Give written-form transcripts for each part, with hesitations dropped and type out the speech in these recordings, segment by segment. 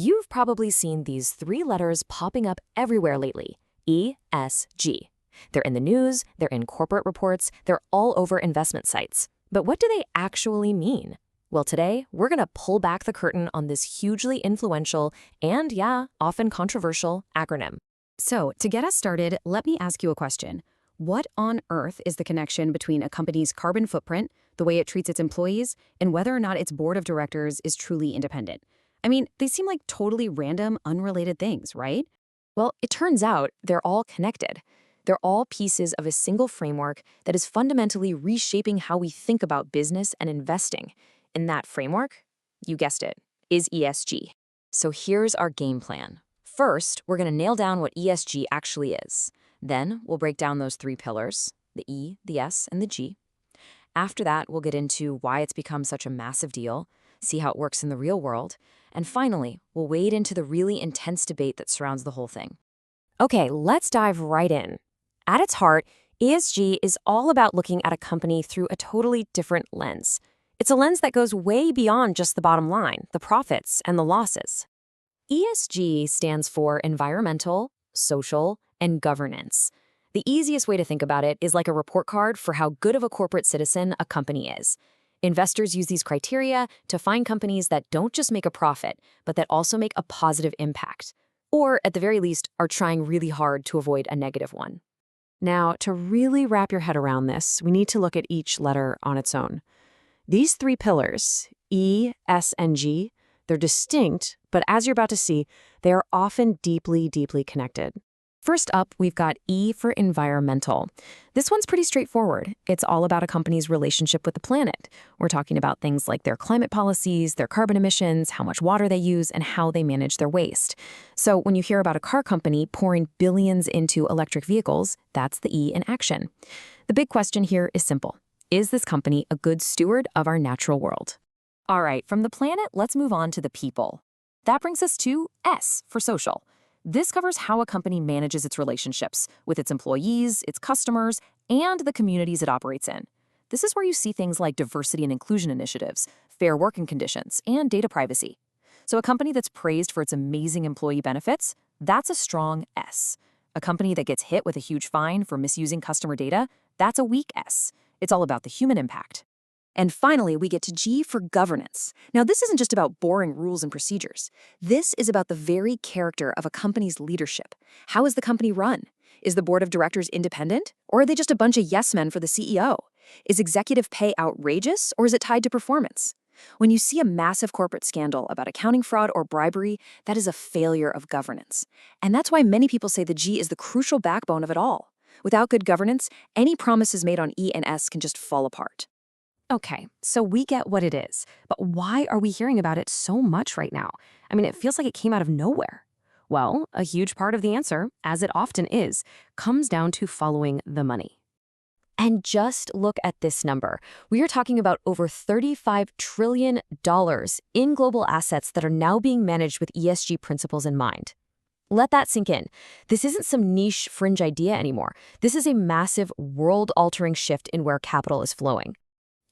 You've probably seen these three letters popping up everywhere lately: ESG. They're in the news, they're in corporate reports, they're all over investment sites. But what do they actually mean? Well, today, we're going to pull back the curtain on this hugely influential and, yeah, often controversial acronym. So, to get us started, let me ask you a question. What on earth is the connection between a company's carbon footprint, the way it treats its employees, and whether or not its board of directors is truly independent? I mean, they seem like totally random, unrelated things, right? Well, it turns out they're all connected. They're all pieces of a single framework that is fundamentally reshaping how we think about business and investing. And that framework, you guessed it, is ESG. So here's our game plan. First, we're going to nail down what ESG actually is. Then we'll break down those three pillars, the E, the S, and the G. After that, we'll get into why it's become such a massive deal, see how it works in the real world, and finally, we'll wade into the really intense debate that surrounds the whole thing. Okay, let's dive right in. At its heart, ESG is all about looking at a company through a totally different lens. It's a lens that goes way beyond just the bottom line, the profits, and the losses. ESG stands for environmental, social, and governance. The easiest way to think about it is like a report card for how good of a corporate citizen a company is. Investors use these criteria to find companies that don't just make a profit, but that also make a positive impact, or at the very least, are trying really hard to avoid a negative one. Now, to really wrap your head around this, we need to look at each letter on its own. These three pillars, E, S, and G, they're distinct, but as you're about to see, they are often deeply, deeply connected. First up, we've got E for environmental. This one's pretty straightforward. It's all about a company's relationship with the planet. We're talking about things like their climate policies, their carbon emissions, how much water they use, and how they manage their waste. So when you hear about a car company pouring billions into electric vehicles, that's the E in action. The big question here is simple. Is this company a good steward of our natural world? All right, from the planet, let's move on to the people. That brings us to S for social. This covers how a company manages its relationships with its employees, its customers, and the communities it operates in. This is where you see things like diversity and inclusion initiatives, fair working conditions, and data privacy. So a company that's praised for its amazing employee benefits, that's a strong S. A company that gets hit with a huge fine for misusing customer data, that's a weak S. It's all about the human impact. And finally, we get to G for governance. Now, this isn't just about boring rules and procedures. This is about the very character of a company's leadership. How is the company run? Is the board of directors independent? Or are they just a bunch of yes men for the CEO? Is executive pay outrageous, or is it tied to performance? When you see a massive corporate scandal about accounting fraud or bribery, that is a failure of governance. And that's why many people say the G is the crucial backbone of it all. Without good governance, any promises made on E and S can just fall apart. Okay, so we get what it is, but why are we hearing about it so much right now? I mean, it feels like it came out of nowhere. Well, a huge part of the answer, as it often is, comes down to following the money. And just look at this number. We are talking about over $35 trillion in global assets that are now being managed with ESG principles in mind. Let that sink in. This isn't some niche fringe idea anymore. This is a massive, world-altering shift in where capital is flowing.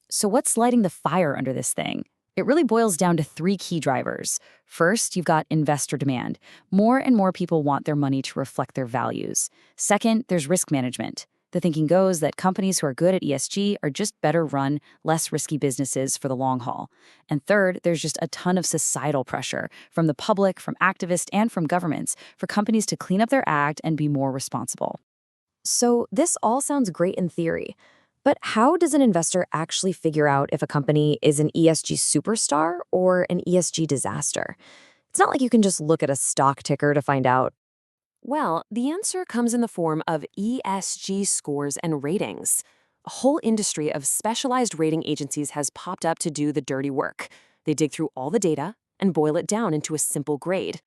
So what's lighting the fire under this thing? It really boils down to three key drivers. First, you've got investor demand. More and more people want their money to reflect their values. Second, there's risk management. The thinking goes that companies who are good at ESG are just better run, less risky businesses for the long haul. And third, there's just a ton of societal pressure from the public, from activists, and from governments for companies to clean up their act and be more responsible. So this all sounds great in theory. But how does an investor actually figure out if a company is an ESG superstar or an ESG disaster? It's not like you can just look at a stock ticker to find out. Well, the answer comes in the form of ESG scores and ratings. A whole industry of specialized rating agencies has popped up to do the dirty work. They dig through all the data and boil it down into a simple grade.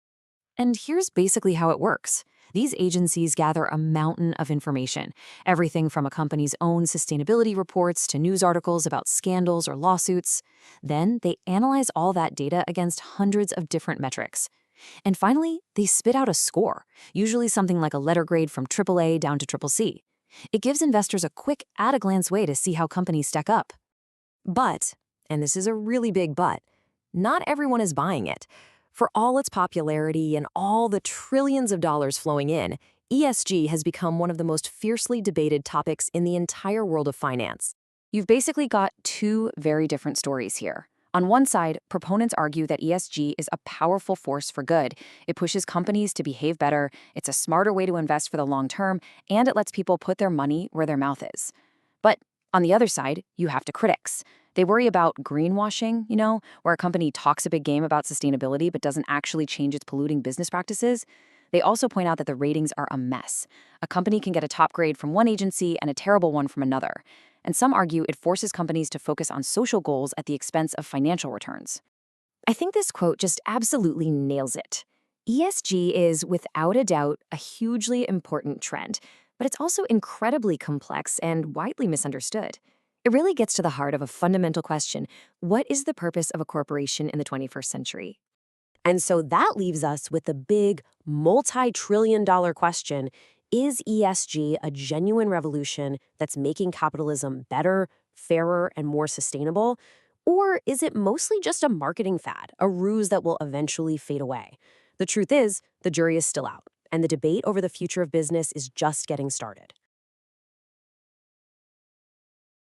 And here's basically how it works. These agencies gather a mountain of information, everything from a company's own sustainability reports to news articles about scandals or lawsuits. Then they analyze all that data against hundreds of different metrics. And finally, they spit out a score, usually something like a letter grade from AAA down to CCC. It gives investors a quick, at-a-glance way to see how companies stack up. But, and this is a really big but, not everyone is buying it. For all its popularity and all the trillions of dollars flowing in, ESG has become one of the most fiercely debated topics in the entire world of finance. You've basically got two very different stories here. On one side, proponents argue that ESG is a powerful force for good. It pushes companies to behave better, it's a smarter way to invest for the long term, and it lets people put their money where their mouth is. But on the other side, you have the critics. They worry about greenwashing, where a company talks a big game about sustainability but doesn't actually change its polluting business practices. They also point out that the ratings are a mess. A company can get a top grade from one agency and a terrible one from another. And some argue it forces companies to focus on social goals at the expense of financial returns. I think this quote just absolutely nails it. ESG is, without a doubt, a hugely important trend, but it's also incredibly complex and widely misunderstood. It really gets to the heart of a fundamental question: what is the purpose of a corporation in the 21st century? And so that leaves us with the big, multi-trillion-dollar question: is ESG a genuine revolution that's making capitalism better, fairer, and more sustainable? Or is it mostly just a marketing fad, a ruse that will eventually fade away? The truth is, the jury is still out, and the debate over the future of business is just getting started.